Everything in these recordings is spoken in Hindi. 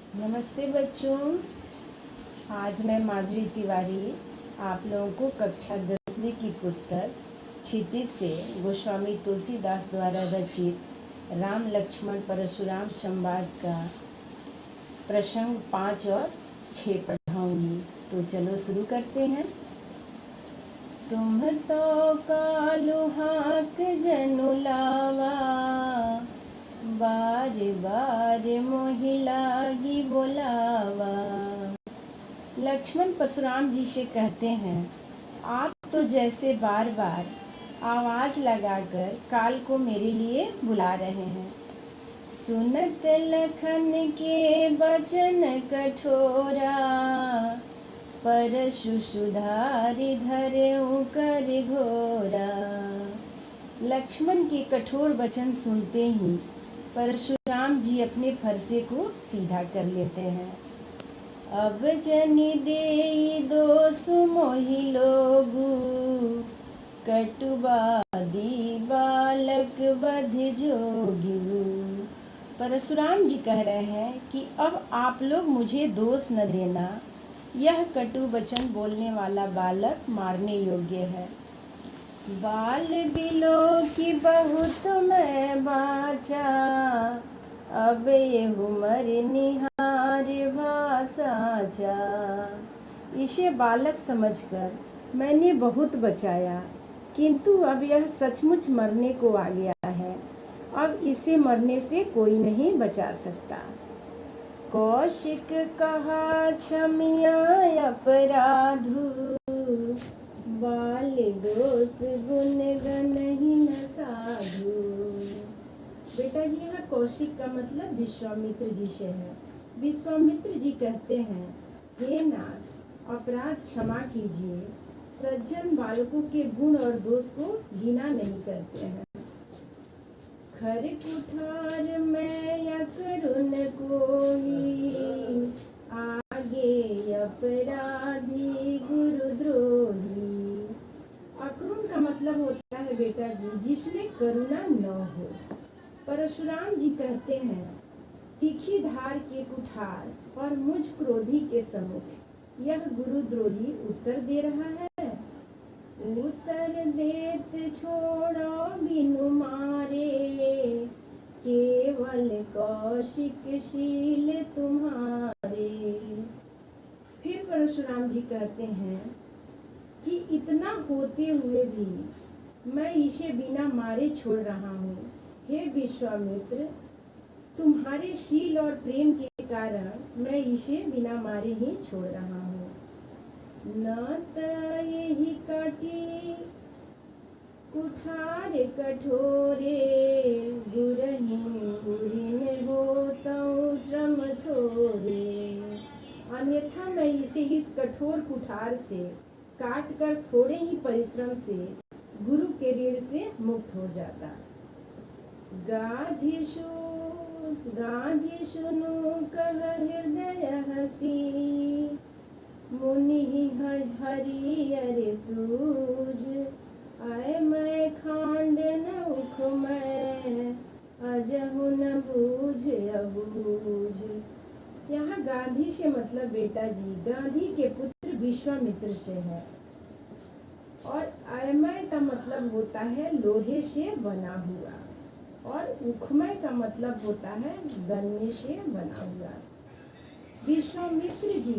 नमस्ते बच्चों। आज मैं माधुरी तिवारी आप लोगों को कक्षा 10वीं की पुस्तक क्षितिज से गोस्वामी तुलसीदास द्वारा रचित राम लक्ष्मण परशुराम संवाद का प्रसंग 5 और 6 पढ़ाऊंगी। तो चलो शुरू करते हैं। तुम तो कालू हाक जनु लावा, बार बार मोहि लागी बोलावा। लक्ष्मण परशुराम जी से कहते हैं, आप तो जैसे बार बार आवाज़ लगाकर काल को मेरे लिए बुला रहे हैं। सुनत लखन के वचन कठोरा, परशु सुधारि धरेउ कर घोरा। लक्ष्मण के कठोर वचन सुनते ही परशुराम जी अपने फरसे को सीधा कर लेते हैं। अब जनि देई दोष मोहि लोगु, कटुबादी बालक बध जोगिगु। परशुराम जी कह रहे हैं कि अब आप लोग मुझे दोष न देना, यह कटु वचन बोलने वाला बालक मारने योग्य है। बाल बिलो की बहुत मैं बाचा, अब ये उमर निहार भाषाचा। इसे बालक समझकर मैंने बहुत बचाया, किंतु अब यह सचमुच मरने को आ गया है। अब इसे मरने से कोई नहीं बचा सकता। कौशिक कहा क्षमिया अपराधु, बाल दोष गुण गनहि न साधु। बेटा जी, यहाँ कौशिक का मतलब विश्वामित्र जी से है। विश्वामित्र जी कहते हैं, हे नाथ, अपराध क्षमा कीजिए। सज्जन बालकों के गुण और दोष को घृणा नहीं करते हैं। खर कुठार में या करुण कोई, आगे अपराधी गुरुद्रोही। अकरुण का मतलब होता है बेटा जी, जिसमें करुणा न हो। परशुराम जी कहते हैं, तीखी धार के कुठार और मुझ क्रोधी के सम्मुख यह गुरुद्रोही उत्तर दे रहा है। उत्तर देत छोड़ो बिनु मारे, केवल कौशिक शील तुम्हारे। फिर परशुराम जी कहते हैं कि इतना होते हुए भी मैं इसे बिना मारे छोड़ रहा हूँ। हे विश्वामित्र, तुम्हारे शील और प्रेम के कारण मैं इसे बिना मारे ही छोड़ रहा हूँ। न त यही काटी कुठार कठोरे, गुरहीन होतौ श्रम थोरे। अन्यथा मैं इसे इस कठोर कुठार से काट कर थोड़े ही परिश्रम से गुरु के ऋण से मुक्त हो जाता। गाधी सुनु कह हृदय हसी, मुनि हरि अरे सूझ। आय मैं खांड न उख मैं, अजहु न बूझ अबूझ। यहाँ गांधी से मतलब बेटा जी, गांधी के पुत्र विश्वामित्र से है। और अयमय का मतलब होता है लोहे से बना हुआ, और उखमय का मतलब होता है गन्ने से बना हुआ। विश्वामित्र जी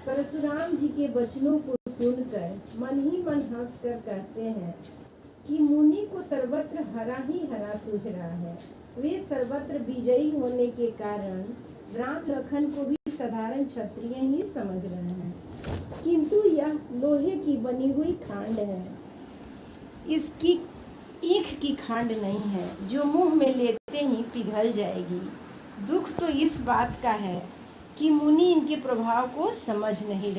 परशुराम जी के वचनों को सुनकर मन ही मन हंसकर कहते हैं कि मुनि को सर्वत्र हरा ही हरा सूझ रहा है। वे सर्वत्र विजयी होने के कारण राम लखन को भी साधारण क्षत्रिय ही समझ रहे हैं, किंतु यह लोहे की बनी हुई खांड है। इसकी ईख की खांड नहीं है, जो मुंह में लेते ही पिघल जाएगी। दुख तो इस बात का है कि मुनि इनके प्रभाव को समझ नहीं रहे।